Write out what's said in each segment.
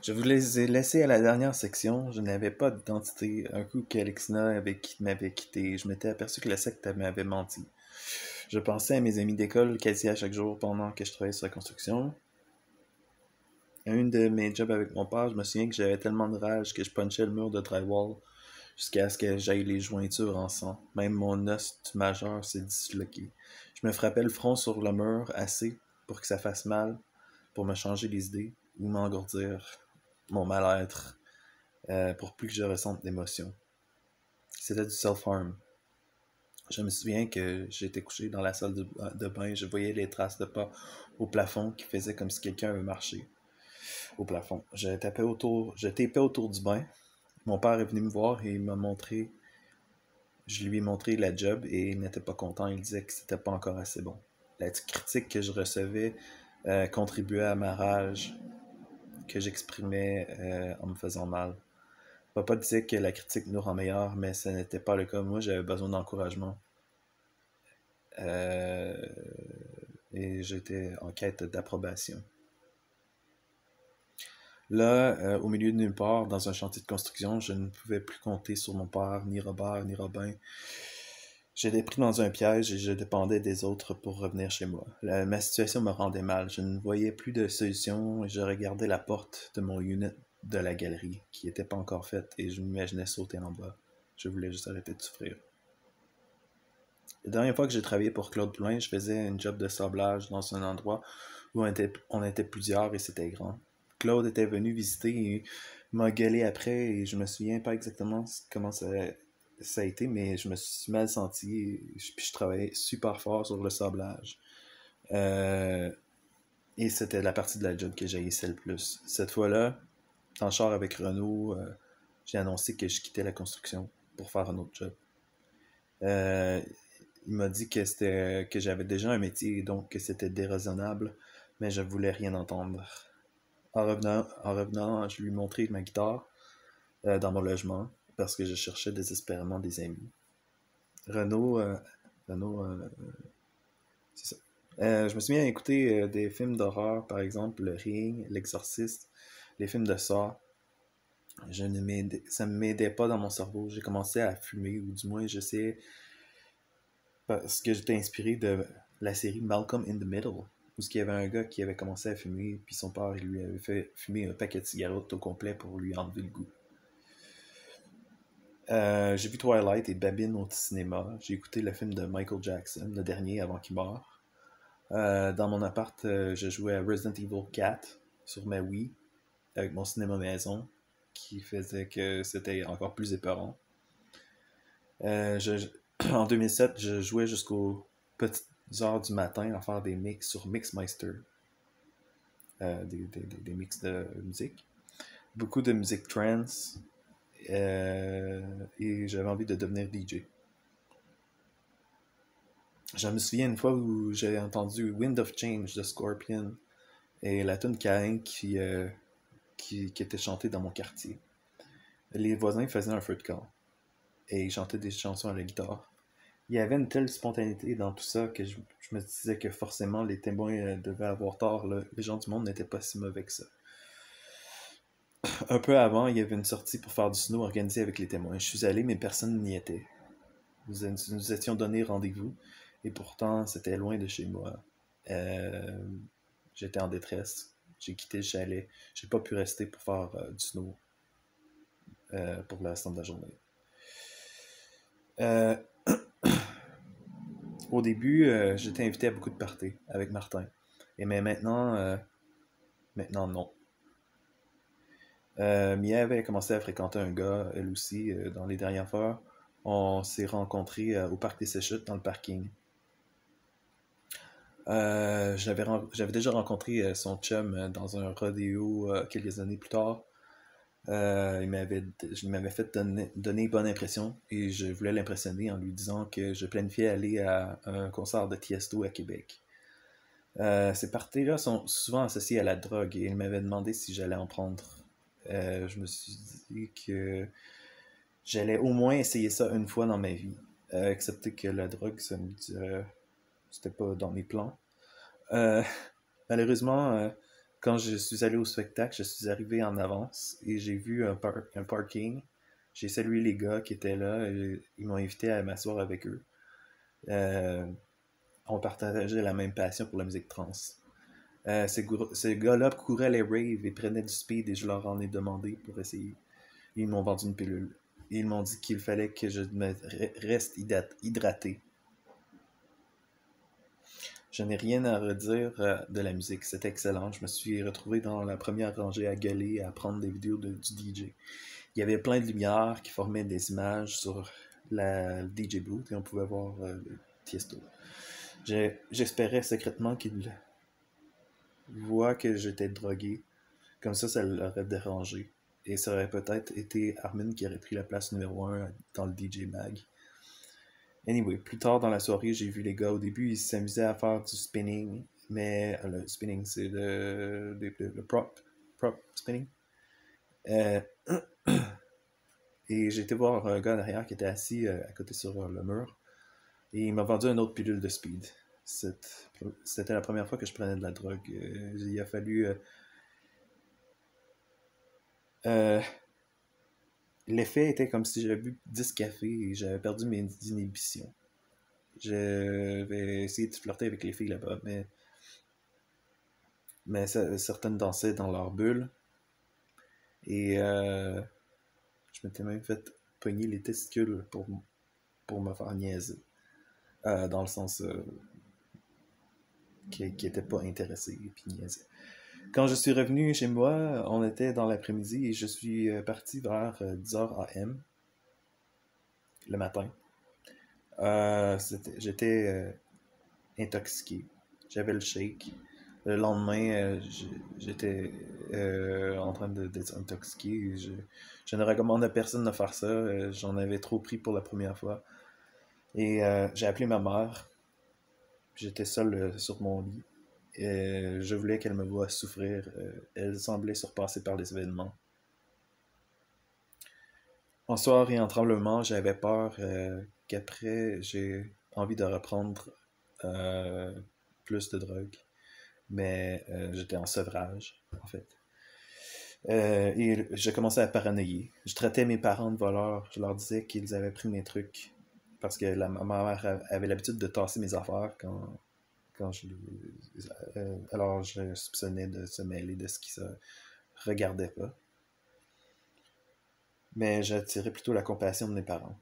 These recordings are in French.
Je vous les ai laissés à la dernière section. Je n'avais pas d'identité. Un coup qu'Alexina m'avait quitté, je m'étais aperçu que la secte m'avait menti. Je pensais à mes amis d'école quasi à chaque jour pendant que je travaillais sur la construction. À une de mes jobs avec mon père, je me souviens que j'avais tellement de rage que je punchais le mur de drywall jusqu'à ce que j'aille les jointures en sang. Même mon os majeur s'est disloqué. Je me frappais le front sur le mur assez pour que ça fasse mal, pour me changer les idées ou m'engourdir mon mal-être pour plus que je ressente d'émotion. C'était du self-harm. Je me souviens que j'étais couché dans la salle de bain, je voyais les traces de pas au plafond qui faisaient comme si quelqu'un avait marché au plafond. Je tapais autour du bain. Mon père est venu me voir et il m'a montré, je lui ai montré la job et il n'était pas content. Il disait que c'était pas encore assez bon. La critique que je recevais contribuait à ma rage que j'exprimais en me faisant mal. Papa disait que la critique nous rend meilleurs, mais ce n'était pas le cas. Moi, j'avais besoin d'encouragement. Euh, et j'étais en quête d'approbation. Là, au milieu de nulle part, dans un chantier de construction, je ne pouvais plus compter sur mon père, ni Robert, ni Robin. J'étais pris dans un piège et je dépendais des autres pour revenir chez moi. Ma situation me rendait mal. Je ne voyais plus de solution et je regardais la porte de mon unit de la galerie, qui n'était pas encore faite, et je m'imaginais sauter en bas. Je voulais juste arrêter de souffrir. La dernière fois que j'ai travaillé pour Claude Poulain, je faisais une job de sablage dans un endroit où on était plusieurs et c'était grand. Claude était venu visiter et m'a gueulé après et je me souviens pas exactement comment ça a été, mais je me suis mal senti puis je travaillais super fort sur le sablage. Euh, et c'était la partie de la job que j'haïssais le plus. Cette fois-là, en char avec Renaud, j'ai annoncé que je quittais la construction pour faire un autre job. Euh, il m'a dit que j'avais déjà un métier et donc que c'était déraisonnable, mais je voulais rien entendre. En revenant, je lui ai montré ma guitare dans mon logement parce que je cherchais désespérément des amis. Renaud, euh, Renaud, c'est ça. Je me suis mis à écouter des films d'horreur, par exemple Le Ring, L'Exorciste, les films de Saw. Ça ne m'aidait pas dans mon cerveau. J'ai commencé à fumer, ou du moins j'essayais, parce que j'étais inspiré de la série Malcolm in the Middle, où il y avait un gars qui avait commencé à fumer, puis son père lui avait fait fumer un paquet de cigarettes au complet pour lui enlever le goût. J'ai vu Twilight et Babine au cinéma. J'ai écouté le film de Michael Jackson, le dernier avant qu'il meure. Dans mon appart, je jouais à Resident Evil 4 sur ma Wii avec mon cinéma maison qui faisait que c'était encore plus épeurant. Euh, je- En 2007, je jouais jusqu'aux petites heures du matin à faire des mix sur Mixmeister, des mix de musique. Beaucoup de musique trance et j'avais envie de devenir DJ. Je me souviens une fois où j'ai entendu Wind of Change de Scorpion et la tune Cain qui était chantée dans mon quartier. Les voisins faisaient un feu de camp et ils chantaient des chansons à la guitare. Il y avait une telle spontanéité dans tout ça que je me disais que forcément les témoins devaient avoir tort. Là. Les gens du monde n'étaient pas si mauvais que ça. Un peu avant, il y avait une sortie pour faire du snow organisée avec les témoins. Je suis allé, mais personne n'y était. Nous étions donné rendez-vous, et pourtant c'était loin de chez moi. Euh, J'étais en détresse. J'ai quitté le chalet. J'ai pas pu rester pour faire du snow pour le restant de la journée. Euh, Au début, j'étais invité à beaucoup de parties avec Martin. Mais maintenant non. Mia avait commencé à fréquenter un gars, elle aussi, dans les dernières fois. On s'est rencontrés au parc des Séchutes, dans le parking. J'avais déjà rencontré son chum dans un rodéo quelques années plus tard. Il m'avait fait donner bonne impression et je voulais l'impressionner en lui disant que je planifiais aller à un concert de Tiesto à Québec. Ces parties-là sont souvent associées à la drogue et il m'avait demandé si j'allais en prendre. Je me suis dit que j'allais au moins essayer ça une fois dans ma vie. Excepté que la drogue, ça me dirait, c'était pas dans mes plans. Euh, Malheureusement, Quand je suis allé au spectacle, je suis arrivé en avance et j'ai vu un parking. J'ai salué les gars qui étaient là et ils m'ont invité à m'asseoir avec eux. Euh, on partageait la même passion pour la musique trans. Ces gars-là couraient les raves et prenaient du speed et je leur en ai demandé pour essayer. Ils m'ont vendu une pilule. Et ils m'ont dit qu'il fallait que je reste hydraté. Je n'ai rien à redire de la musique, c'était excellent. Je me suis retrouvé dans la première rangée à gueuler, à prendre des vidéos du DJ. Il y avait plein de lumières qui formaient des images sur le DJ booth et on pouvait voir le Tiesto. J'espérais secrètement qu'il voit que j'étais drogué. Comme ça l'aurait dérangé. Et ça aurait peut-être été Armin qui aurait pris la place numéro 1 dans le DJ mag. Anyway, plus tard dans la soirée, j'ai vu les gars au début, ils s'amusaient à faire du spinning, mais le spinning, c'est le prop spinning. Euh, et j'ai été voir un gars derrière qui était assis à côté sur le mur, et il m'a vendu une autre pilule de speed. C'était la première fois que je prenais de la drogue. Il a fallu... l'effet était comme si j'avais bu 10 cafés et j'avais perdu mes inhibitions. Je vais essayer de flirter avec les filles là-bas, mais certaines dansaient dans leur bulle. Et je m'étais même fait pogner les testicules pour me faire niaiser. Dans le sens qui était pas intéressé et puis niaiser. Quand je suis revenu chez moi, on était dans l'après-midi et je suis parti vers 10h AM le matin. J'étais intoxiqué. J'avais le shake. Le lendemain, j'étais en train d'être intoxiqué. Je ne recommande à personne de faire ça. J'en avais trop pris pour la première fois. Et j'ai appelé ma mère. J'étais seul sur mon lit. Et je voulais qu'elle me voie souffrir. Elle semblait surpassée par les événements. En soir et en tremblement, j'avais peur qu'après, j'ai envie de reprendre plus de drogue. Mais j'étais en sevrage, en fait. Et je commençais à paranoïer. Je traitais mes parents de voleurs. Je leur disais qu'ils avaient pris mes trucs. Parce que ma mère avait l'habitude de tasser mes affaires quand alors je soupçonnais de se mêler de ce qui se regardait pas. Mais j'attirais plutôt la compassion de mes parents.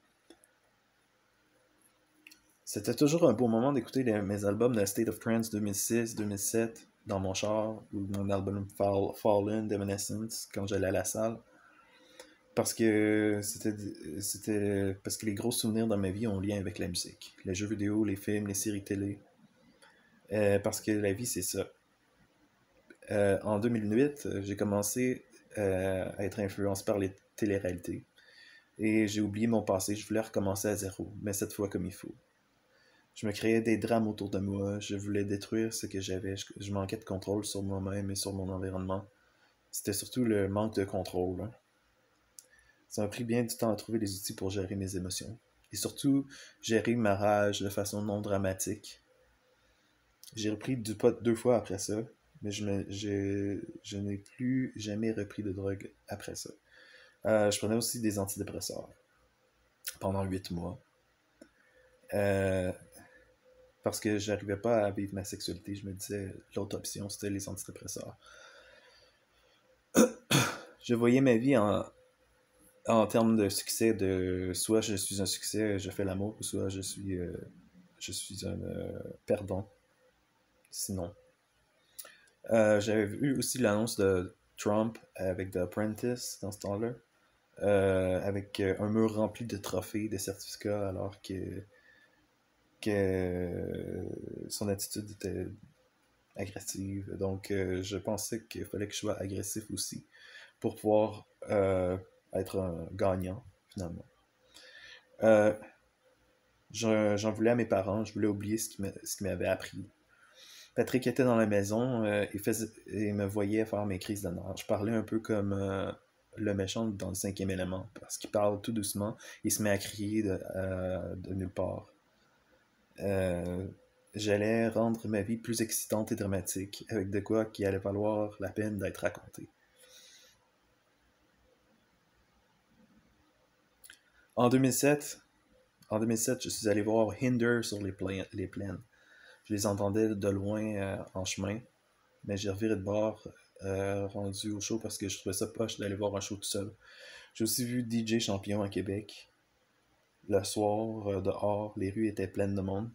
C'était toujours un beau moment d'écouter mes albums de State of Trance 2006-2007 dans mon char, ou mon album Fallen d'Evanescence quand j'allais à la salle. Parce que parce que les gros souvenirs dans ma vie ont lien avec la musique. Les jeux vidéo, les films, les séries télé. Parce que la vie, c'est ça. En 2008, j'ai commencé à être influencé par les téléréalités. Et j'ai oublié mon passé, je voulais recommencer à zéro, mais cette fois comme il faut. Je me créais des drames autour de moi, je voulais détruire ce que j'avais, je manquais de contrôle sur moi-même et sur mon environnement. C'était surtout le manque de contrôle. Hein. Ça m'a pris bien du temps à trouver les outils pour gérer mes émotions. Et surtout, gérer ma rage de façon non dramatique. J'ai repris du pot 2 fois après ça, mais je n'ai plus jamais repris de drogue après ça. Je prenais aussi des antidépresseurs pendant 8 mois. Parce que j'arrivais pas à vivre ma sexualité, je me disais l'autre option c'était les antidépresseurs. Je voyais ma vie en termes de succès, de soit je suis un succès, je fais l'amour, ou soit je suis un perdant. Sinon. J'avais vu aussi l'annonce de Trump avec The Apprentice dans ce temps-là, avec un mur rempli de trophées, de certificats, alors que son attitude était agressive. Donc, je pensais qu'il fallait que je sois agressif aussi pour pouvoir être un gagnant, finalement. J'en voulais à mes parents, je voulais oublier ce qu'ils m'avaient appris. Patrick était dans la maison et me voyait faire mes crises de nerfs. Je parlais un peu comme le méchant dans le 5e élément, parce qu'il parle tout doucement, il se met à crier de nulle part. j'allais rendre ma vie plus excitante et dramatique, avec de quoi qui allait valoir la peine d'être raconté. En 2007, en 2007, je suis allé voir Hinder sur les plaines. Je les entendais de loin en chemin, mais j'ai reviré de bord rendu au show parce que je trouvais ça poche d'aller voir un show tout seul. J'ai aussi vu DJ Champion à Québec. Le soir, dehors, les rues étaient pleines de monde.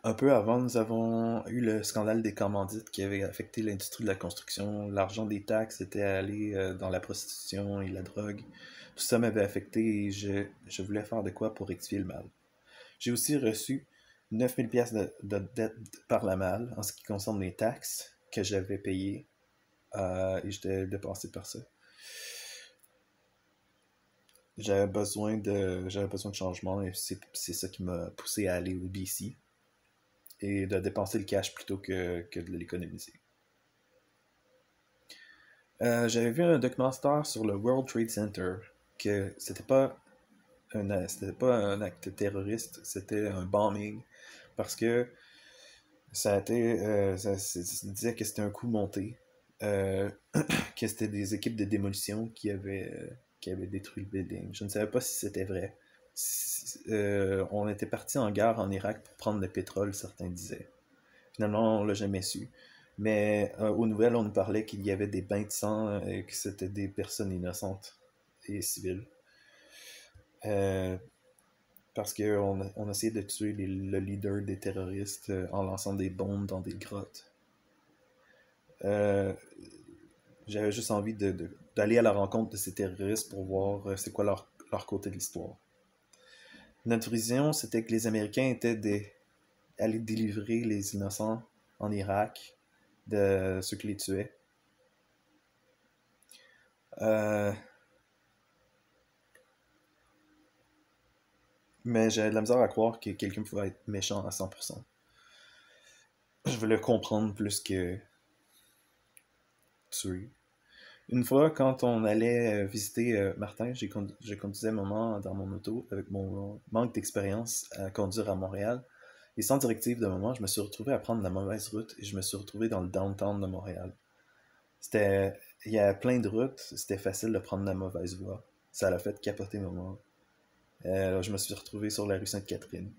Un peu avant, nous avons eu le scandale des commandites qui avait affecté l'industrie de la construction. L'argent des taxes était allé dans la prostitution et la drogue. Tout ça m'avait affecté et je voulais faire de quoi pour rectifier le mal. J'ai aussi reçu 9000 pièces de dette par la malle en ce qui concerne les taxes que j'avais payées et j'étais dépassé par ça. J'avais besoin de changement et c'est ça qui m'a poussé à aller au BC et de dépenser le cash plutôt que de l'économiser. J'avais vu un documentaire sur le World Trade Center que c'était pas un acte terroriste, c'était un bombing parce que ça disait que c'était un coup monté, euh, que c'était des équipes de démolition qui avaient détruit le building. Je ne savais pas si c'était vrai. On était parti en guerre en Irak pour prendre le pétrole, certains disaient. Finalement, on l'a jamais su. Mais aux nouvelles, on nous parlait qu'il y avait des bains de sang et que c'était des personnes innocentes et civiles. Euh, Parce qu'on essayait de tuer le leader des terroristes en lançant des bombes dans des grottes. Euh, J'avais juste envie d'aller à la rencontre de ces terroristes pour voir c'est quoi leur côté de l'histoire. Notre vision, c'était que les Américains allaient délivrer les innocents en Irak de ceux qui les tuaient. Euh, mais j'avais de la misère à croire que quelqu'un pouvait être méchant à 100%. Je voulais comprendre plus que tuer. Une fois, quand on allait visiter Martin, je conduisais maman dans mon auto avec mon manque d'expérience à conduire à Montréal. Et sans directive de maman, je me suis retrouvé à prendre la mauvaise route et je me suis retrouvé dans le downtown de Montréal. C'était, il y a plein de routes, c'était facile de prendre la mauvaise voie. Ça l'a fait capoter maman. Je me suis retrouvé sur la rue Sainte-Catherine.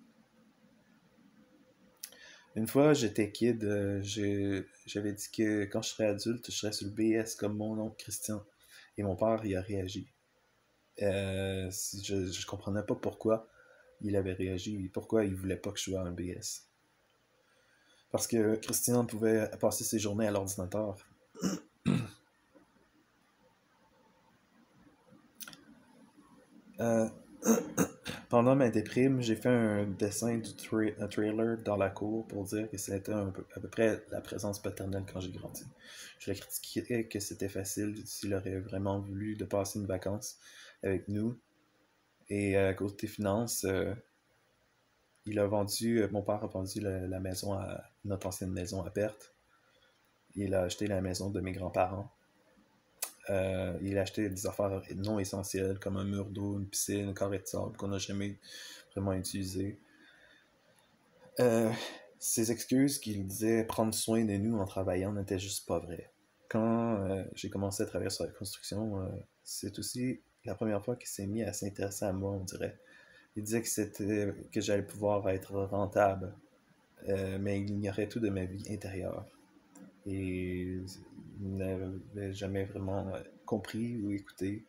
Une fois, j'étais kid, j'avais dit que quand je serais adulte, je serais sur le BS comme mon oncle Christian. Et mon père, il a réagi. Je comprenais pas pourquoi il avait réagi et pourquoi il voulait pas que je sois un BS. Parce que Christian pouvait passer ses journées à l'ordinateur. Euh, Pendant ma déprime, j'ai fait un dessin un trailer dans la cour pour dire que c'était à peu près la présence paternelle quand j'ai grandi. Je le critiquais que c'était facile s'il aurait vraiment voulu de passer une vacance avec nous. Et à cause des finances, mon père a vendu la maison notre ancienne maison à perte. Il a acheté la maison de mes grands-parents. Il a acheté des affaires non essentielles comme un mur d'eau, une piscine, un carré de sable qu'on n'a jamais vraiment utilisé. Ces excuses qu'il disait prendre soin de nous en travaillant n'étaient juste pas vraies. Quand j'ai commencé à travailler sur la construction, c'est aussi la première fois qu'il s'est mis à s'intéresser à moi, on dirait. Il disait que j'allais pouvoir être rentable, mais il ignorait tout de ma vie intérieure. Et il n'avait jamais vraiment compris ou écouté.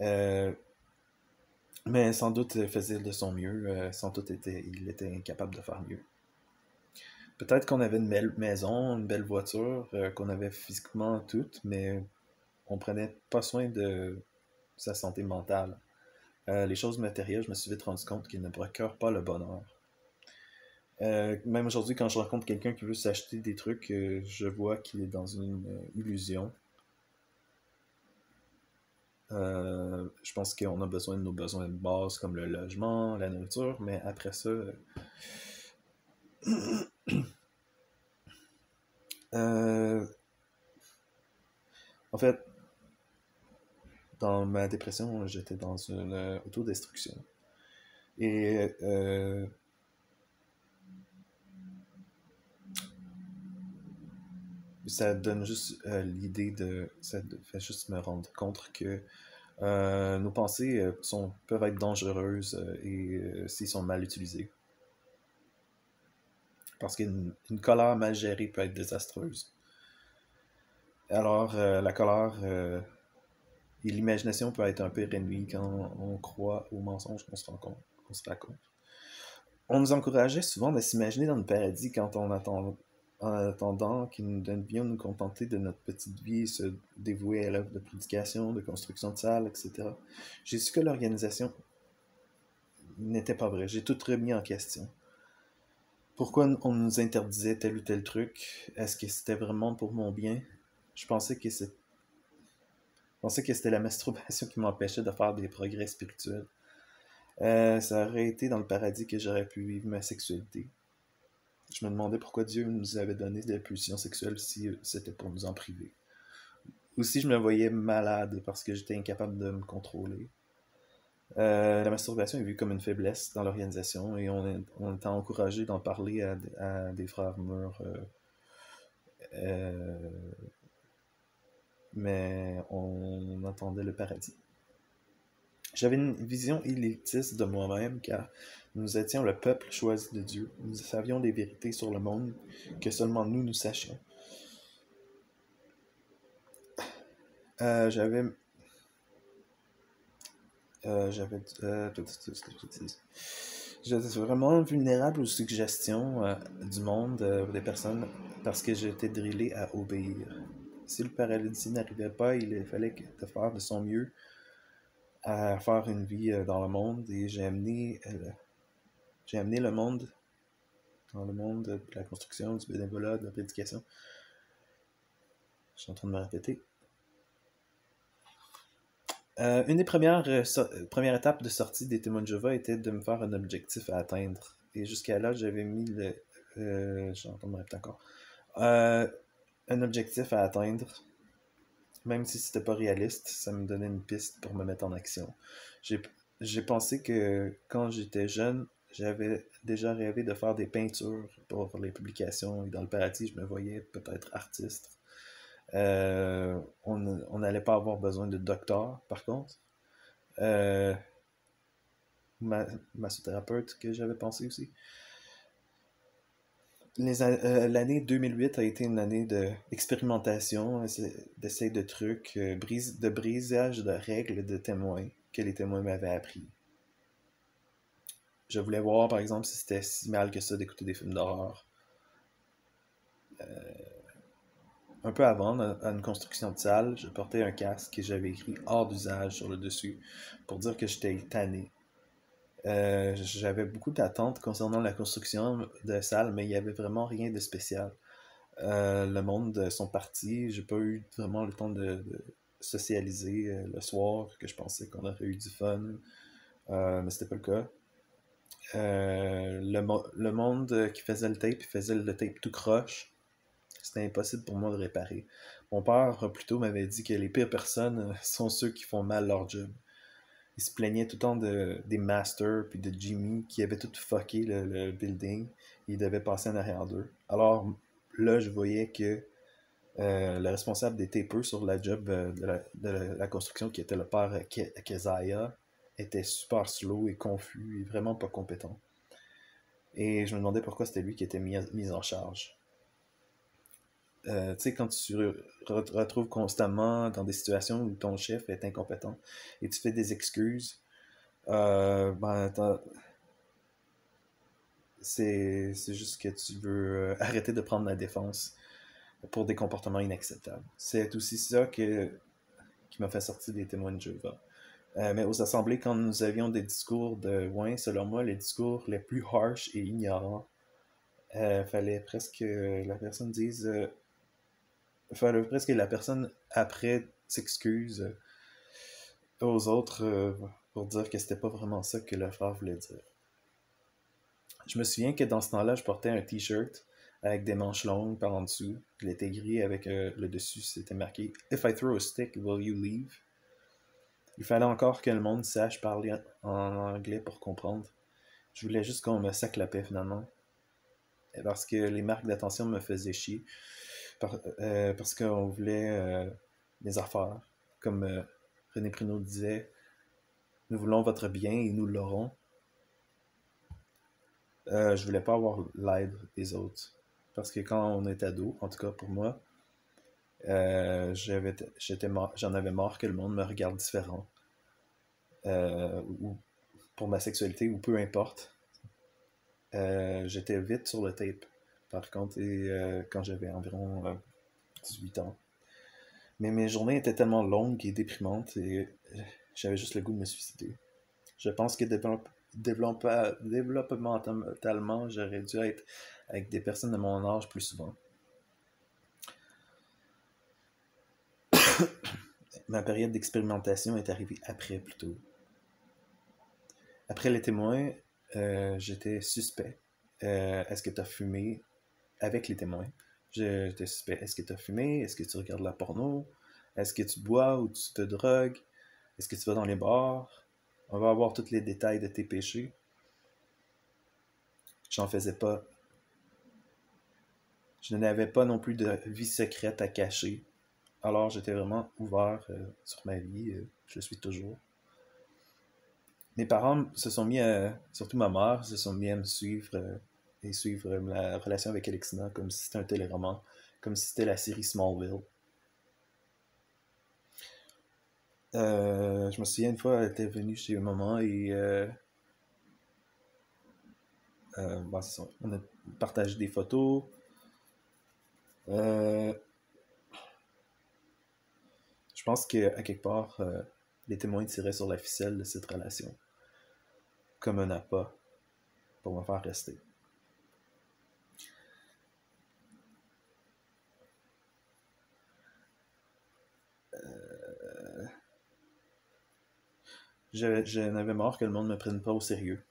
Euh, mais sans doute il faisait de son mieux, sans doute il était incapable de faire mieux. Peut-être qu'on avait une belle maison, une belle voiture, qu'on avait physiquement toutes, mais on prenait pas soin de sa santé mentale. Les choses matérielles, je me suis vite rendu compte qu'ils ne procurent pas le bonheur. Même aujourd'hui, quand je rencontre quelqu'un qui veut s'acheter des trucs, je vois qu'il est dans une illusion. Je pense qu'on a besoin de nos besoins de base comme le logement, la nourriture, mais après ça, euh, en fait, dans ma dépression, j'étais dans une autodestruction. Et ça donne juste l'idée de... Ça fait juste me rendre compte que nos pensées peuvent être dangereuses s'ils sont mal utilisés. Parce qu'une colère mal gérée peut être désastreuse. Alors, la colère et l'imagination peut être un peu ennemie quand on croit aux mensonges qu'on se raconte. On nous encourageait souvent de s'imaginer dans le paradis en attendant qu'il nous donne bien nous contenter de notre petite vie et se dévouer à l'œuvre de prédication, de construction de salles, etc. J'ai su que l'organisation n'était pas vraie. J'ai tout remis en question. Pourquoi on nous interdisait tel ou tel truc? Est-ce que c'était vraiment pour mon bien? Je pensais que c'était la masturbation qui m'empêchait de faire des progrès spirituels. Ça aurait été dans le paradis que j'aurais pu vivre ma sexualité. Je me demandais pourquoi Dieu nous avait donné des pulsions sexuelles si c'était pour nous en priver. Aussi, je me voyais malade parce que j'étais incapable de me contrôler. La masturbation est vue comme une faiblesse dans l'organisation et on était encouragé d'en parler à des frères mûrs. Euh, mais on attendait le paradis. J'avais une vision élitiste de moi-même car nous étions le peuple choisi de Dieu. Nous savions des vérités sur le monde que seulement nous sachions. J'avais j'étais vraiment vulnérable aux suggestions du monde, des personnes, parce que j'étais drillé à obéir. Si le paradis n'arrivait pas, il fallait de faire de son mieux à faire une vie dans le monde, et j'ai amené le monde dans le monde de la construction, du bénévolat, de la prédication. Je suis en train de me répéter. Une des premières étapes de sortie des témoins de Jéhovah était de me faire un objectif à atteindre. Et jusqu'à là, j'avais mis le... je suis en train de me répéter encore. Un objectif à atteindre, même si c'était pas réaliste, ça me donnait une piste pour me mettre en action. J'ai pensé que quand j'étais jeune, j'avais déjà rêvé de faire des peintures pour les publications. Et dans le paradis, je me voyais peut-être artiste. On n'allait pas avoir besoin de docteur, par contre. Euh, Massothérapeute que j'avais pensé aussi. L'année 2008 a été une année d'expérimentation, d'essai de trucs, de brisage de règles de témoins que les témoins m'avaient appris. Je voulais voir, par exemple, si c'était si mal que ça d'écouter des films d'horreur. Un peu avant, à une construction de salle, je portais un casque et j'avais écrit hors d'usage sur le dessus pour dire que j'étais tanné. J'avais beaucoup d'attentes concernant la construction de salles, mais il n'y avait vraiment rien de spécial. Le monde sont partis, j'ai pas eu vraiment le temps de socialiser le soir, que je pensais qu'on aurait eu du fun, mais c'était pas le cas. Le monde qui faisait le tape, il faisait le tape tout croche. C'était impossible pour moi de réparer. Mon père, plutôt, m'avait dit que les pires personnes sont ceux qui font mal leur job. Il se plaignait tout le temps des masters puis de Jimmy qui avaient tout fucké le building. Il devait passer en arrière d'eux. Alors là, je voyais que le responsable des tapers sur la job de la construction, qui était le père Keziah, était super slow et confus et vraiment pas compétent. Et je me demandais pourquoi c'était lui qui était mis en charge. Tu sais, quand tu te retrouves constamment dans des situations où ton chef est incompétent et tu fais des excuses, ben, c'est juste que tu veux arrêter de prendre la défense pour des comportements inacceptables. C'est aussi ça qui m'a fait sortir des témoins de Jéhovah. Mais aux assemblées, quand nous avions des discours selon moi, les discours les plus harsh et ignorants, fallait presque que la personne dise... fallait presque que la personne, après, s'excuse aux autres pour dire que c'était pas vraiment ça que le frère voulait dire. Je me souviens que dans ce temps-là, je portais un t-shirt avec des manches longues par en dessous. Il était gris avec le dessus, c'était marqué If I throw a stick, will you leave? Il fallait encore que le monde sache parler en anglais pour comprendre. Je voulais juste qu'on me saque la paix finalement. Parce que les marques d'attention me faisaient chier. Parce qu'on voulait des affaires. Comme René Pruneau disait, nous voulons votre bien et nous l'aurons. Je voulais pas avoir l'aide des autres. Parce que quand on est ado, en tout cas pour moi, j'en avais marre que le monde me regarde différent. Ou pour ma sexualité, ou peu importe. J'étais vite sur le tape, par contre, quand j'avais environ 18 ans. Mais mes journées étaient tellement longues et déprimantes et j'avais juste le goût de me suicider. Je pense que développemental, j'aurais dû être avec des personnes de mon âge plus souvent. Ma période d'expérimentation est arrivée après, plutôt. Après les témoins, j'étais suspect. Est-ce que tu as fumé avec les témoins? J'étais suspect. Est-ce que tu as fumé? Est-ce que tu regardes la porno? Est-ce que tu bois ou tu te drogues? Est-ce que tu vas dans les bars? On va avoir tous les détails de tes péchés. J'en faisais pas. Je n'avais pas non plus de vie secrète à cacher. Alors j'étais vraiment ouvert sur ma vie. Je le suis toujours. Mes parents se sont mis à, surtout ma mère, se sont mis à me suivre et suivre la relation avec Alexina comme si c'était un téléroman, comme si c'était la série Smallville. Je me souviens une fois, elle était venue chez maman et c'est ça. On a partagé des photos. Euh, je pense qu'à quelque part, les témoins tiraient sur la ficelle de cette relation, comme un appât, pour me faire rester. Je n'avais marre que le monde ne me prenne pas au sérieux.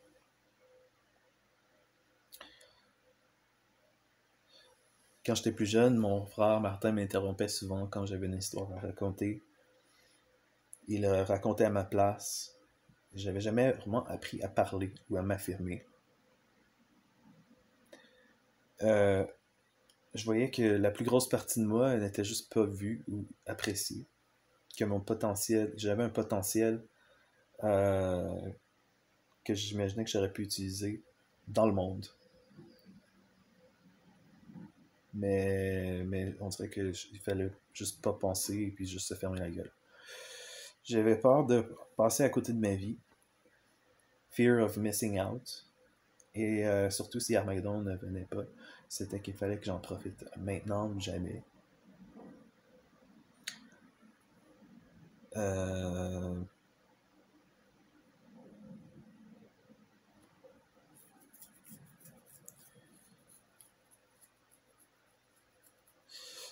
Quand j'étais plus jeune, mon frère Martin m'interrompait souvent quand j'avais une histoire à raconter. Il racontait à ma place. J'avais jamais vraiment appris à parler ou à m'affirmer. Euh, je voyais que la plus grosse partie de moi n'était juste pas vue ou appréciée. Que mon potentiel, j'avais un potentiel euh, que j'imaginais que j'aurais pu utiliser dans le monde. Mais on dirait qu'il fallait juste pas penser et puis juste se fermer la gueule. J'avais peur de passer à côté de ma vie. Fear of missing out. Et surtout si Armageddon ne venait pas, c'était qu'il fallait que j'en profite maintenant ou jamais. Euh,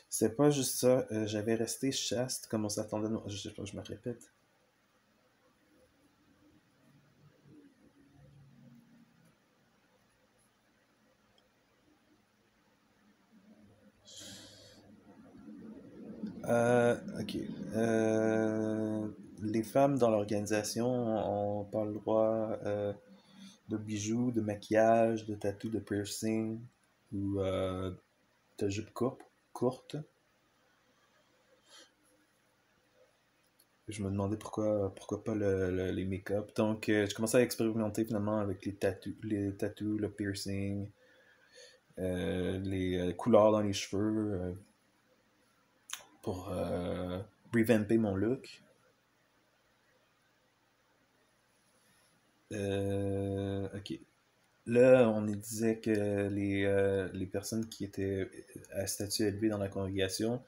c'est pas juste ça, j'avais resté chaste comme on s'attendait. Je sais pas, je me répète. Ok. Les femmes dans l'organisation ont pas le droit de bijoux, de maquillage, de tatous, de piercing ou de jupes courtes. Je me demandais pourquoi pas les make-up. Donc, je commençais à expérimenter finalement avec les tattoos, le piercing, les couleurs dans les cheveux pour revamper mon look. Ok. Là, on disait que les personnes qui étaient à statut élevé dans la congrégation,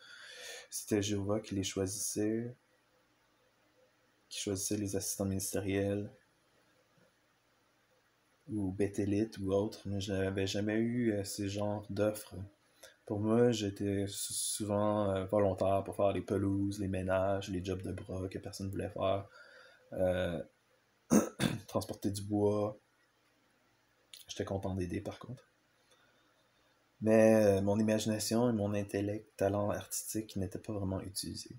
c'était Jéhovah qui choisissait les assistants ministériels ou Bethélite ou autres, mais je n'avais jamais eu ces genres d'offres. Pour moi, j'étais souvent volontaire pour faire les pelouses, les ménages, les jobs de bras que personne ne voulait faire, euh, transporter du bois. J'étais content d'aider par contre. Mais mon imagination et mon intellect, talent artistique n'étaient pas vraiment utilisés.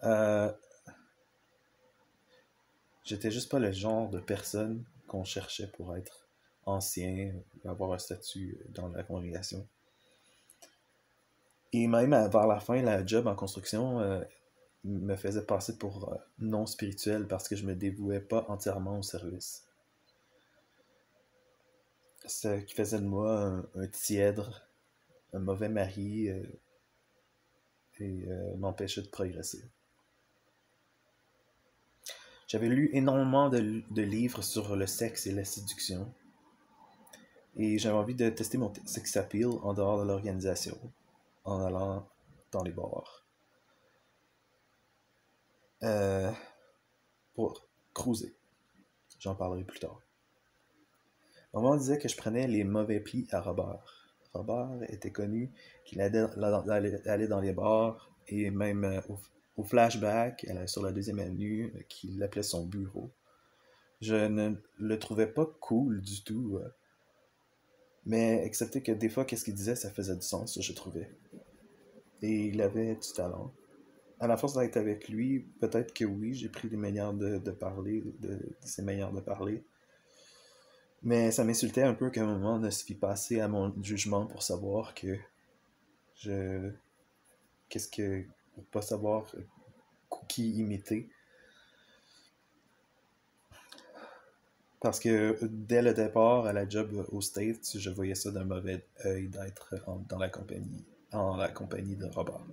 Euh, J'étais juste pas le genre de personne qu'on cherchait pour être ancien, avoir un statut dans la congrégation. Et même vers la fin, la job en construction me faisait passer pour non spirituel parce que je me dévouais pas entièrement au service. Ce qui faisait de moi un tièdre, un mauvais mari et m'empêchait de progresser. J'avais lu énormément de livres sur le sexe et la séduction. Et j'avais envie de tester mon sex appeal en dehors de l'organisation, en allant dans les bars. Pour cruiser. J'en parlerai plus tard. Maman disait que je prenais les mauvais plis à Robert. Robert était connu qu'il allait dans les bars et même au flashback, sur la deuxième avenue, qu'il l'appelait son bureau. Je ne le trouvais pas cool du tout. Mais excepté que des fois, qu'est-ce qu'il disait, ça faisait du sens, je trouvais. Et il avait du talent. À la force d'être avec lui, peut-être que oui, j'ai pris des manières de parler, de ses manières de parler. Mais ça m'insultait un peu qu'à un moment ne se fie pas assez à mon jugement pour savoir que je. Qu'est-ce que. Pour pas savoir qui imiter. Parce que dès le départ à la job au States, je voyais ça d'un mauvais œil d'être dans la compagnie, en la compagnie de Robert.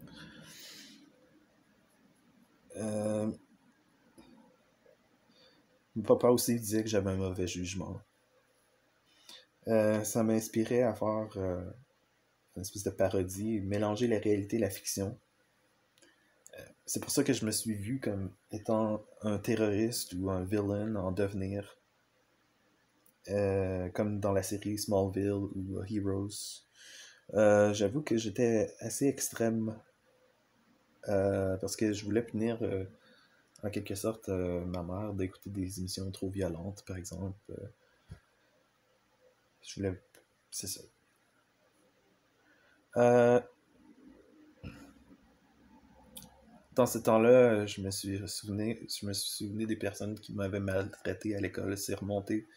Mon papa aussi disait que j'avais un mauvais jugement. Ça m'inspirait à faire une espèce de parodie, mélanger la réalité et la fiction. C'est pour ça que je me suis vu comme étant un terroriste ou un villain en devenir. Comme dans la série Smallville ou Heroes. J'avoue que j'étais assez extrême parce que je voulais punir en quelque sorte ma mère d'écouter des émissions trop violentes, par exemple. Je voulais. C'est ça. Dans ce temps-là, je me suis souvenu des personnes qui m'avaient maltraité à l'école. C'est remonté.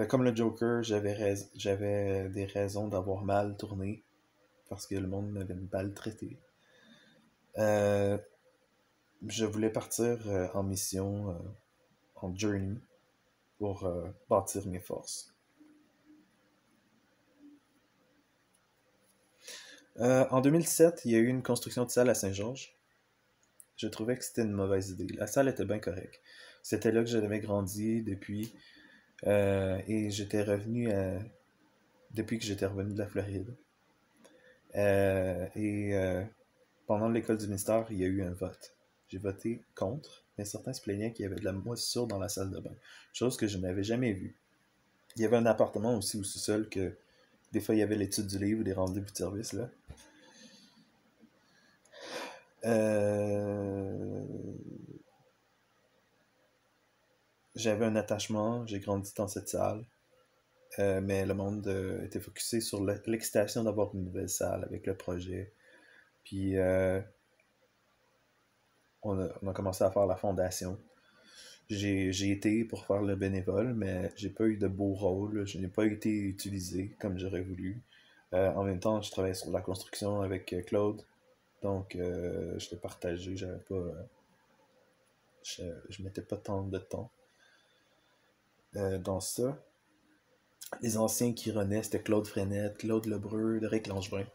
Comme le Joker, j'avais des raisons d'avoir mal tourné parce que le monde m'avait maltraité. Je voulais partir en mission, en journey, pour bâtir mes forces. En 2007, il y a eu une construction de salle à Saint-Georges. Je trouvais que c'était une mauvaise idée. La salle était bien correcte. C'était là que j'avais grandi depuis. Et j'étais revenu depuis que j'étais revenu de la Floride. Pendant l'école du ministère, il y a eu un vote. J'ai voté contre, mais certains se plaignaient qu'il y avait de la moisissure dans la salle de bain. Chose que je n'avais jamais vue. Il y avait un appartement aussi au sous-sol que des fois il y avait l'étude du livre ou des rendez-vous de service là. J'avais un attachement, j'ai grandi dans cette salle, mais le monde était focusé sur l'excitation d'avoir une nouvelle salle avec le projet. Puis on a commencé à faire la fondation. J'ai été pour faire le bénévole, mais j'ai pas eu de beau rôle. Je n'ai pas été utilisé comme j'aurais voulu. En même temps, je travaillais sur la construction avec Claude. Donc, j'étais partagé. J'avais pas. Je mettais pas tant de temps dans ça. Les anciens qui renaient, c'était Claude Frenette, Claude Lebreu, Eric Langevin.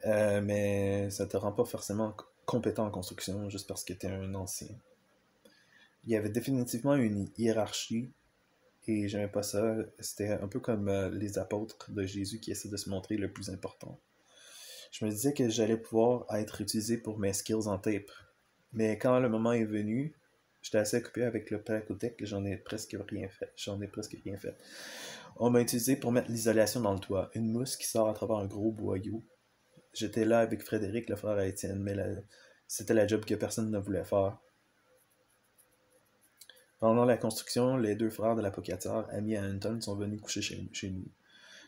Mais ça te rend pas forcément compétent en construction juste parce que t'es un ancien. Il y avait définitivement une hiérarchie et j'aimais pas ça. C'était un peu comme les apôtres de Jésus qui essaient de se montrer le plus important. Je me disais que j'allais pouvoir être utilisé pour mes skills en tape. Mais quand le moment est venu, j'étais assez occupé avec le Pacotech que j'en ai presque rien fait. On m'a utilisé pour mettre l'isolation dans le toit. Une mousse qui sort à travers un gros boyau. J'étais là avec Frédéric, le frère à Étienne, mais c'était la job que personne ne voulait faire. Pendant la construction, les deux frères de l'apocatière, Amy et Anton, sont venus coucher chez nous.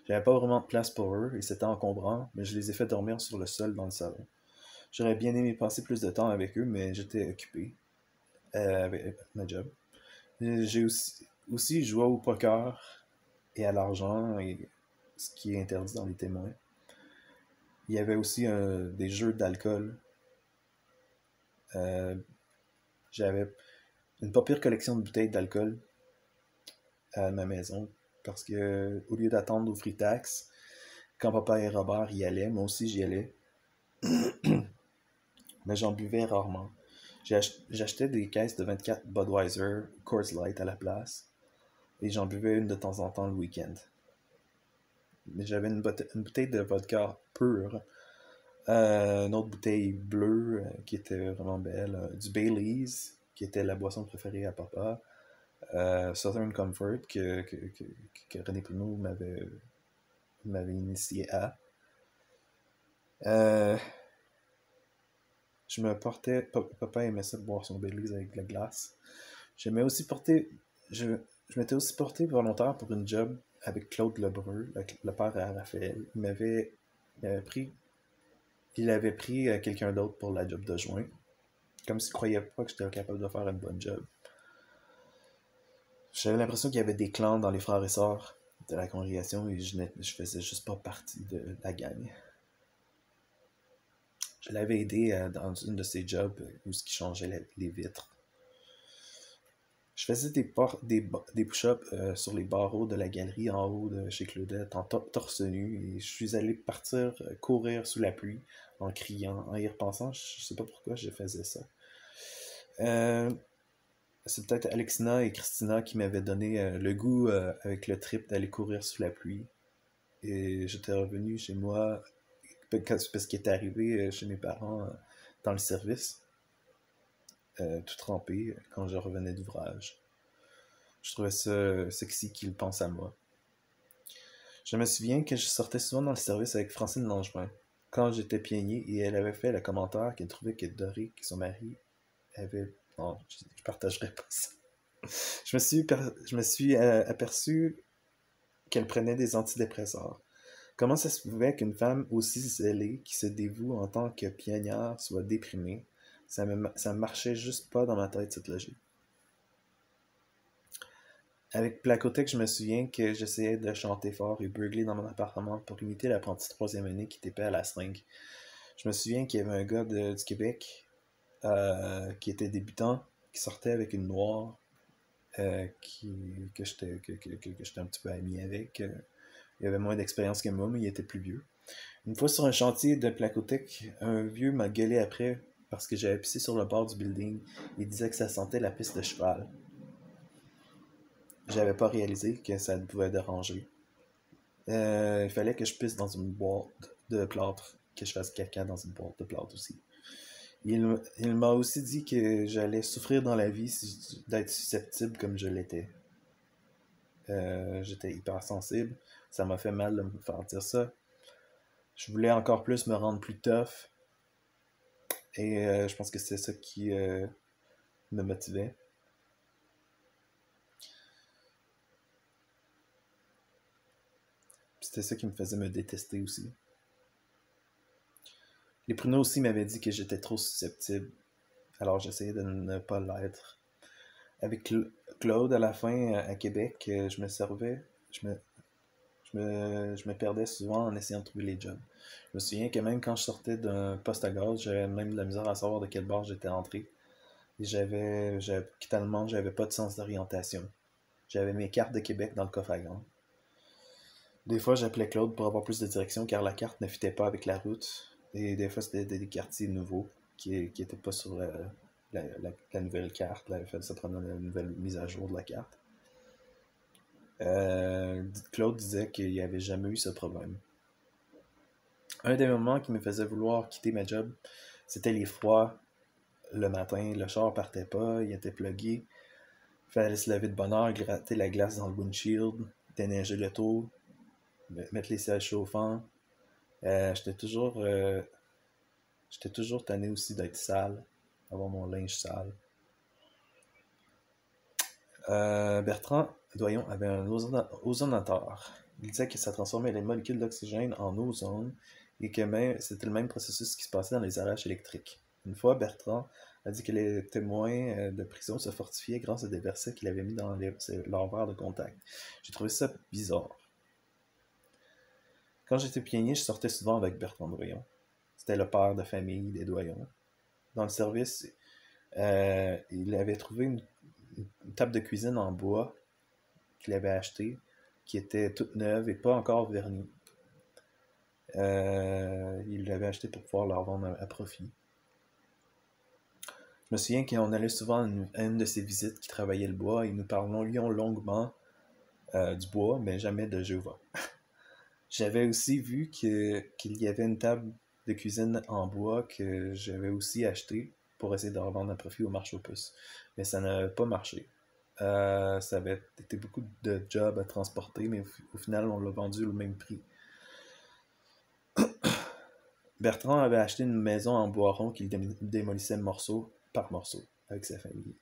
J'avais pas vraiment de place pour eux et c'était encombrant, mais je les ai fait dormir sur le sol dans le salon. J'aurais bien aimé passer plus de temps avec eux, mais j'étais occupé. avec ma job. J'ai aussi joué au poker et à l'argent, et ce qui est interdit dans les témoins. Il y avait aussi des jeux d'alcool. Euh, J'avais une pas pire collection de bouteilles d'alcool à ma maison parce que au lieu d'attendre au free tax, quand papa et Robert y allaient, moi aussi j'y allais, mais j'en buvais rarement. J'achetais des caisses de 24 Budweiser, Coors Light à la place, et j'en buvais une de temps en temps le week-end. Mais j'avais une bouteille de vodka pure, une autre bouteille bleue qui était vraiment belle, du Baileys, qui était la boisson préférée à papa, Southern Comfort que René Pruneau m'avait initié à. Euh, je me portais, papa aimait ça de boire son Baileys avec de la glace. J'aimais aussi porter, je m'étais aussi porté volontaire pour une job avec Claude Lebreu, le père à Raphaël. Il avait pris, il avait pris quelqu'un d'autre pour la job de joint, comme s'il croyait pas que j'étais capable de faire une bonne job. J'avais l'impression qu'il y avait des clans dans les frères et sœurs de la congrégation et je faisais juste pas partie de la gang. Je l'avais aidé dans une de ses jobs où il changeait les vitres. Je faisais des push-ups sur les barreaux de la galerie en haut de chez Claudette en torse nu et je suis allé partir courir sous la pluie en criant, en y repensant, je sais pas pourquoi je faisais ça. C'est peut-être Alexina et Christina qui m'avaient donné le goût avec le trip d'aller courir sous la pluie. Et j'étais revenu chez moi parce qu'il était arrivé chez mes parents dans le service, tout trempé quand je revenais d'ouvrage. Je trouvais ça sexy qu'il pense à moi. Je me souviens que je sortais souvent dans le service avec Francine Langevin quand j'étais pionnier et elle avait fait le commentaire qu'elle trouvait que Doré, que son mari, avait... Non, je partagerai pas ça. Je me suis aperçu qu'elle prenait des antidépresseurs. Comment ça se pouvait qu'une femme aussi zélée, qui se dévoue en tant que pionnière, soit déprimée? Ça marchait juste pas dans ma tête, cette logique. Avec Placotec, je me souviens que j'essayais de chanter fort et beugler dans mon appartement pour imiter l'apprenti de troisième année qui tapait à la seringue. Je me souviens qu'il y avait un gars du Québec qui était débutant, qui sortait avec une noire, que j'étais un petit peu ami avec. Il avait moins d'expérience que moi, mais il était plus vieux. Une fois sur un chantier de Placotec, un vieux m'a gueulé après parce que j'avais pissé sur le bord du building. Il disait que ça sentait la piste de cheval. J'avais pas réalisé que ça pouvait déranger. Il fallait que je pisse dans une boîte de plâtre, que je fasse caca dans une boîte de plâtre aussi. Il m'a aussi dit que j'allais souffrir dans la vie d'être susceptible comme je l'étais. J'étais hypersensible. Ça m'a fait mal de me faire dire ça. Je voulais encore plus me rendre plus tough. Et je pense que c'est ça qui me motivait. C'était ça qui me faisait me détester aussi. Les pruneaux aussi m'avaient dit que j'étais trop susceptible. Alors j'essayais de ne pas l'être. Avec Claude, à la fin, à Québec, je me servais. Je me perdais souvent en essayant de trouver les jobs. Je me souviens que même quand je sortais d'un poste à gaz, j'avais même de la misère à savoir de quel bar j'étais entré. Et tellement j'avais pas de sens d'orientation. J'avais mes cartes de Québec dans le coffre à gants. Des fois, j'appelais Claude pour avoir plus de direction car la carte ne fitait pas avec la route. Et des fois, c'était des quartiers nouveaux qui n'étaient pas sur la nouvelle carte. Ça prenait la nouvelle mise à jour de la carte. Claude disait qu'il n'y avait jamais eu ce problème. Un des moments qui me faisait vouloir quitter ma job, c'était les froids. Le matin, le char partait pas, il était plugué. Il fallait se lever de bonne heure, gratter la glace dans le windshield, déneiger le tour, mettre les sièges chauffants. J'étais toujours tanné aussi d'être sale, d'avoir mon linge sale. Bertrand Doyon avait un ozonateur. Il disait que ça transformait les molécules d'oxygène en ozone et que c'était le même processus qui se passait dans les arraches électriques. Une fois, Bertrand a dit que les témoins de prison se fortifiaient grâce à des versets qu'il avait mis dans leur verre de contact. J'ai trouvé ça bizarre. Quand j'étais pionnier, je sortais souvent avec Bertrand Doyon. C'était le père de famille des Doyons. Dans le service, il avait trouvé une table de cuisine en bois qu'il avait achetée, qui était toute neuve et pas encore vernie. Il l'avait achetée pour pouvoir la revendre à profit. Je me souviens qu'on allait souvent à une de ses visites qui travaillait le bois et nous parlions longuement du bois, mais jamais de Jéhovah. J'avais aussi vu qu'il y avait une table de cuisine en bois que j'avais aussi achetée pour essayer de revendre à profit au marché aux puces. Mais ça n'avait pas marché. Ça avait été beaucoup de jobs à transporter, mais au final, on l'a vendu au même prix. Bertrand avait acheté une maison en bois rond qu'il démolissait morceau par morceau avec sa famille.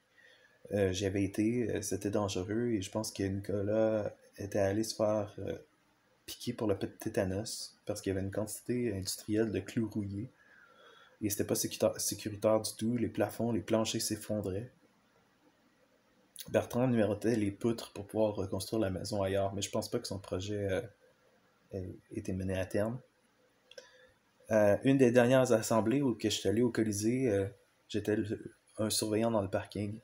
J'y avais été, c'était dangereux et je pense que Nicolas était allé se faire piquer pour le tétanos parce qu'il y avait une quantité industrielle de clous rouillés et c'était pas sécuritaire du tout. Les plafonds, les planchers s'effondraient. Bertrand numérotait les poutres pour pouvoir reconstruire la maison ailleurs, mais je pense pas que son projet ait été mené à terme. Une des dernières assemblées où je suis allé au Colisée, j'étais un surveillant dans le parking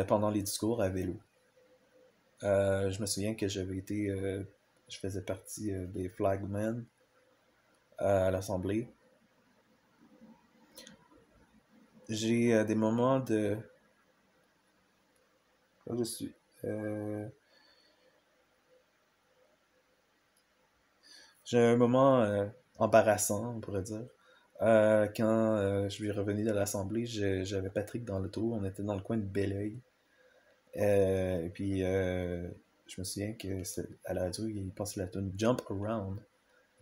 pendant les discours à vélo. Je me souviens que j'avais été, je faisais partie des flagmen à l'Assemblée. J'ai des moments de... Là, je suis... J'ai un moment embarrassant, on pourrait dire. Quand je suis revenu de l'Assemblée, j'avais Patrick dans l'auto. On était dans le coin de Belleuil. Et puis, je me souviens qu'à la radio, il passait la tune Jump Around.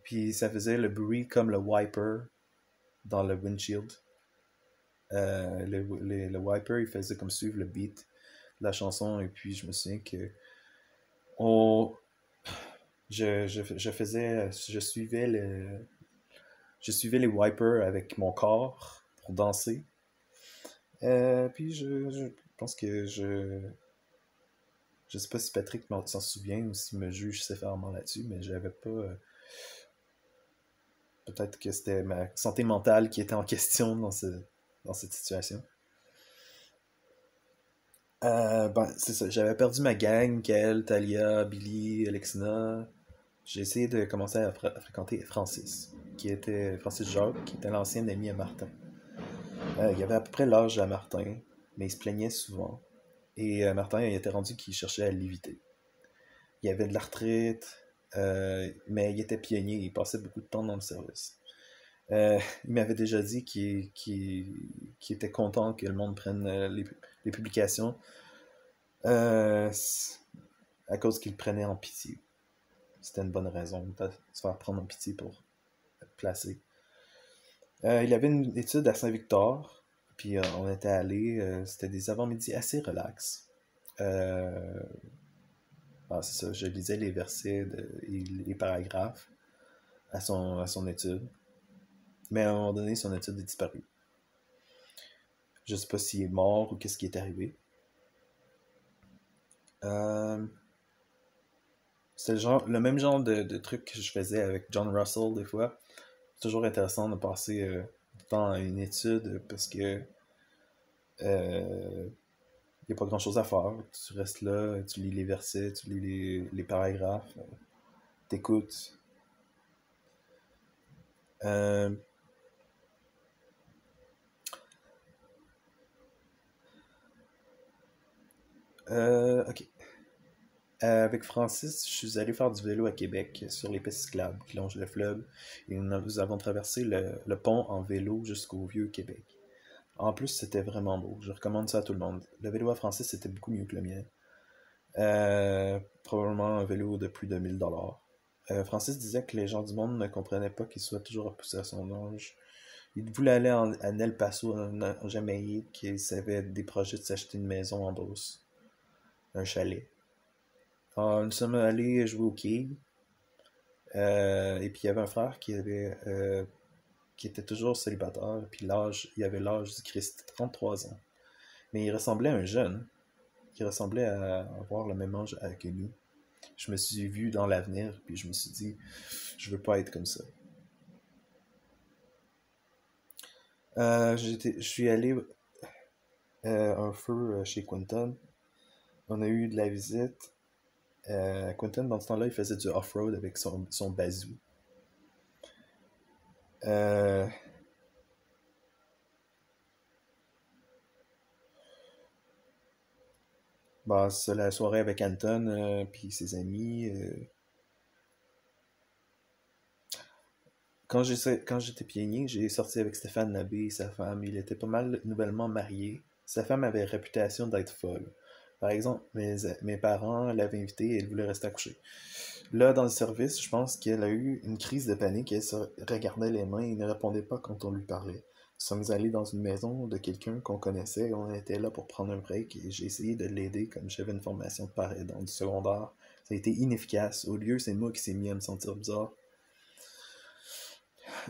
Puis, ça faisait le bruit comme le wiper dans le windshield. Le wiper, il faisait comme suivre le beat de la chanson. Et puis, je me souviens que on, je suivais les wipers avec mon corps pour danser. Puis, je pense que je sais pas si Patrick s'en souvient ou s'il me juge sévèrement là-dessus, mais j'avais pas. Peut-être que c'était ma santé mentale qui était en question dans cette situation. C'est ça. J'avais perdu ma gang, Kel, Talia, Billy, Alexina. J'ai essayé de commencer à fréquenter Francis, Francis Jacques, qui était l'ancien ami à Martin. Il avait à peu près l'âge à Martin, mais il se plaignait souvent. Et Martin, il était rendu qu'il cherchait à l'éviter. Il avait de l'arthrite, mais il était pionnier, il passait beaucoup de temps dans le service. Il m'avait déjà dit qu'il était content que le monde prenne les publications à cause qu'il prenait en pitié. C'était une bonne raison de se faire prendre en pitié pour être placé. Il avait une étude à Saint-Victor, puis on était allé, c'était des avant-midi assez relax. C'est ça, je lisais les versets et les paragraphes à son étude. Mais à un moment donné, son étude est disparue. Je sais pas s'il est mort ou qu'est-ce qui est arrivé. C'est le même genre de truc que je faisais avec John Russell des fois. C'est toujours intéressant de passer du temps à une étude parce que y a pas grand chose à faire. Tu restes là, tu lis les versets, tu lis les paragraphes, t'écoutes. Ok. Avec Francis, je suis allé faire du vélo à Québec sur les pistes cyclables qui longent le fleuve et nous avons traversé le pont en vélo jusqu'au vieux Québec. En plus, c'était vraiment beau. Je recommande ça à tout le monde. Le vélo à Francis, c'était beaucoup mieux que le mien. Probablement un vélo de plus de 1000$. Francis disait que les gens du monde ne comprenaient pas qu'il soit toujours repoussé à son âge. Il voulait aller à El Paso, en Jamaïque, et il avait des projets de s'acheter une maison en Beauce, un chalet. Nous sommes allés jouer au quilles. Et puis il y avait un frère qui qui était toujours célibataire, puis il avait l'âge du Christ, 33 ans. Mais il ressemblait à un jeune, qui ressemblait à avoir le même âge que nous. Je me suis vu dans l'avenir, puis je me suis dit, je veux pas être comme ça. Je suis allé un feu chez Quentin. On a eu de la visite. Quentin, dans ce temps-là, il faisait du off-road avec son bazou. Euh, Bah, c'est la soirée avec Anton, puis ses amis. Quand j'étais pionnier, j'ai sorti avec Stéphane Labbé et sa femme. Il était pas mal nouvellement marié. Sa femme avait réputation d'être folle. Par exemple, mes parents l'avaient invitée et elle voulait rester accouchée. Là, dans le service, je pense qu'elle a eu une crise de panique. Elle se regardait les mains et ne répondait pas quand on lui parlait. Nous sommes allés dans une maison de quelqu'un qu'on connaissait. On était là pour prendre un break et j'ai essayé de l'aider comme j'avais une formation de part dans du secondaire. Ça a été inefficace. Au lieu, c'est moi qui s'est mis à me sentir bizarre.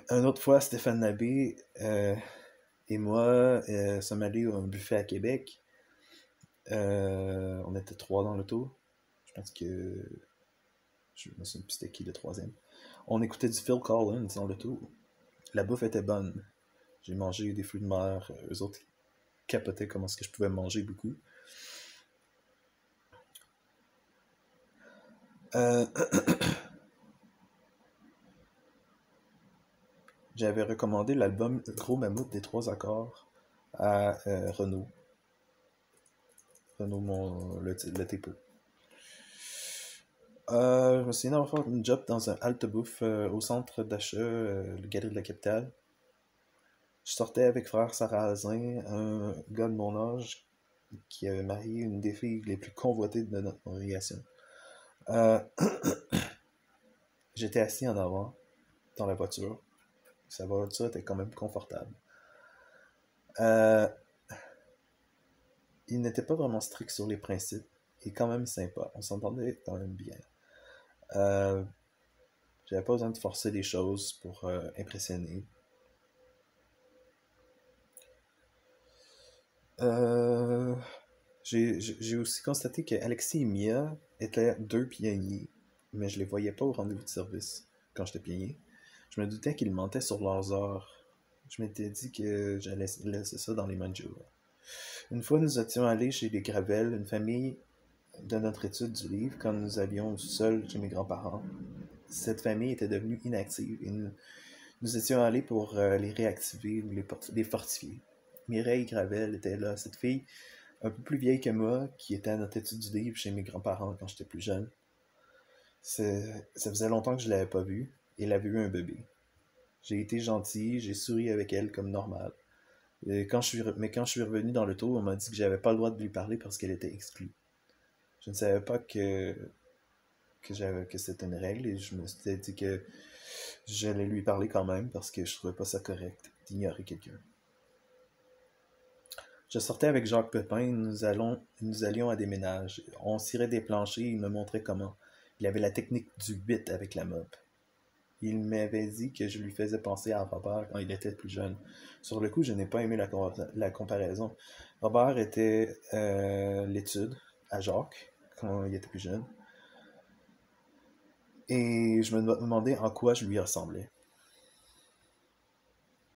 Une autre fois, Stéphane Labbé et moi sommes allés à un buffet à Québec. On était trois dans l'auto. Je pense que je me souviens plus c'était qui le troisième. On écoutait du Phil Collins dans l'auto. La bouffe était bonne. J'ai mangé des fruits de mer. Eux autres capotaient comment est-ce que je pouvais manger beaucoup. Euh, J'avais recommandé l'album Gros Mammouth des Trois Accords à Renaud. Renaud, le TPE. Je me souviens d'avoir fait une job dans un halte bouffe au centre d'achat, le Galerie de la Capitale. Je sortais avec frère Sarrazin, un gars de mon âge qui avait marié une des filles les plus convoitées de notre congrégation. Euh, J'étais assis en avant, dans la voiture. Sa voiture était quand même confortable. Euh, il n'était pas vraiment strict sur les principes, et quand même sympa. On s'entendait quand même bien. Euh, J'avais pas besoin de forcer les choses pour impressionner. Euh, j'ai aussi constaté que Alexis et Mia étaient deux pionniers, mais je les voyais pas au rendez-vous de service quand j'étais pionnier. Je me doutais qu'ils mentaient sur leurs heures. Je m'étais dit que j'allais laisser ça dans les mains de Joe. Une fois, nous étions allés chez les Gravel, une famille de notre étude du livre, quand nous allions seuls chez mes grands-parents. Cette famille était devenue inactive et nous étions allés pour les réactiver ou les fortifier. Mireille Gravel était là, cette fille un peu plus vieille que moi, qui était à notre étude du livre chez mes grands-parents quand j'étais plus jeune. Ça faisait longtemps que je l'avais pas vue, et elle avait eu un bébé. J'ai été gentil, j'ai souri avec elle comme normal. Mais quand je suis revenu dans l'auto, on m'a dit que j'avais pas le droit de lui parler parce qu'elle était exclue. Je ne savais pas que c'était une règle et je me suis dit que j'allais lui parler quand même parce que je trouvais pas ça correct d'ignorer quelqu'un. Je sortais avec Jacques Pepin, nous allions à des ménages. On cirait des planchers, il me montrait comment. Il avait la technique du 8 avec la mop. Il m'avait dit que je lui faisais penser à Robert quand il était plus jeune. Sur le coup, je n'ai pas aimé la comparaison. Robert était l'étude à Jacques quand il était plus jeune. Et je me demandais en quoi je lui ressemblais.